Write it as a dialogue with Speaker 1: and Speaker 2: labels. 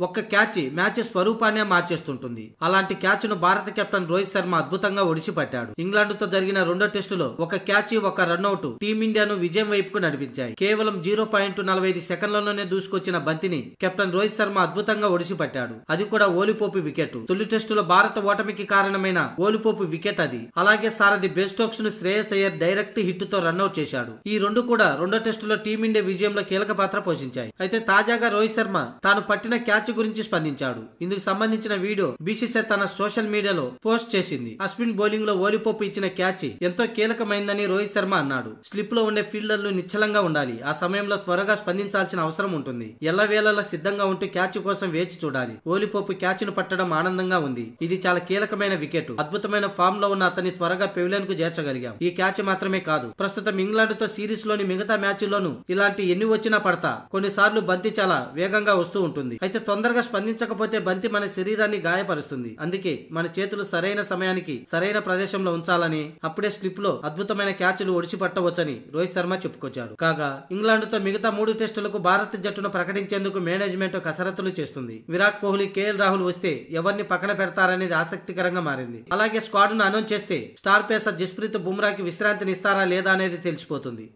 Speaker 1: ఒక్క catch match స్వరూపాన్నే మార్చేస్తుంటుంది. అలాంటి catch ను భారత కెప్టెన్ రోహిత్ శర్మ అద్భుతంగా ఒడిసిపట్టాడు. ఇంగ్లాండ్ తో జరిగిన రెండో టెస్టులో ఒక క్యాచ్ ఒక రన్అట్ టీమిండియాను విజయం వైపుకు నడిపించాయి. కేవలం 0.45 సెకండ్లలోనే దూసుకొచ్చిన బంతిని కెప్టెన్ రోహిత్ శర్మ అద్భుతంగా ఒడిసిపట్టాడు. అది కూడా ఓలిపోపు వికెట్. తొలి టెస్టులో భారత ఓటమికి కారణమైన ఓలిపోపు వికెట్ అది. అలాగే సారథి బెన్ స్టోక్స్ ను శ్రేయస్ అయ్యర్ డైరెక్ట్ హిట్ తో రన్అట్ చేశాడు. ఈ రెండు కూడా రెండో టెస్టులో టీమిండియా విజయంలో కీలక పాత్ర పోషించాయి. అయితే తాజాగా రోహిత్ శర్మ తాను పట్టిన క్యాచ్ గురించి స్పందించాడు. ఇందుకు సంబంధించిన వీడియో బీసీసీఐ తన సోషల్ మీడియాలో పోస్ట్ చేసింది. అశ్విన్ బౌలింగ్ లో ఓలిపోపు ఇచ్చిన క్యాచ్ ఎంతో కీలకమైందని రోహిత్ శర్మ అన్నాడు. స్లిప్ లో ఉండే ఫీల్డర్లు నిశ్చలంగా ఉండాలి. ఆ సమయంలో త్వరగా స్పందించాల్సిన అవసరం ఉంటుంది. ఎల్లవేళలా సిద్ధంగా ఉంటూ క్యాచ్ కోసం వేచి చూడాలి. ఓలిపోపు క్యాచ్ ను పట్టడం ఆనందంగా ఉంది. ఇది చాలా కీలకమైన వికెట్. అద్భుతమైన ఫామ్ లో ఉన్న అతన్ని త్వరగా పెవిలియన్ కు చేర్చగలిగాం. ఈ క్యాచ్ మాత్రమే కాదు, ప్రస్తుతం ఇంగ్లాండ్ తో సిరీస్ లోని మిగతా మ్యాచ్ల్లోనూ ఇలాంటి ఎన్ని వచ్చినా పడతా. కొన్నిసార్లు బంతి చాలా వేగంగా వస్తూ ఉంటుంది. అయితే తొందరగా స్పందించకపోతే బంతి మన శరీరాన్ని గాయపరుస్తుంది. అందుకే మన చేతులు సరైన సమయానికి సరైన ప్రదేశంలో ఉంచాలని, అప్పుడే స్లిప్ లో అద్భుతమైన క్యాచ్లు ఒడిసి పట్టవచ్చని రోహిత్ శర్మ చెప్పుకొచ్చాడు. కాగా ఇంగ్లాండ్ తో మిగతా 3 టెస్టులకు భారత జట్టును ప్రకటించేందుకు మేనేజ్మెంట్ కసరత్తులు చేస్తుంది. విరాట్ కోహ్లీ, కేఎల్ రాహుల్ వస్తే ఎవరిని పక్కన పెడతారనేది ఆసక్తికరంగా మారింది. అలాగే స్క్వాడ్ ను అనౌన్స్ చేస్తే స్టార్ పేసర్ జస్ప్రీత్ బుమ్రాకి విశ్రాంతిని ఇస్తారా లేదా అనేది తెలిసిపోతుంది.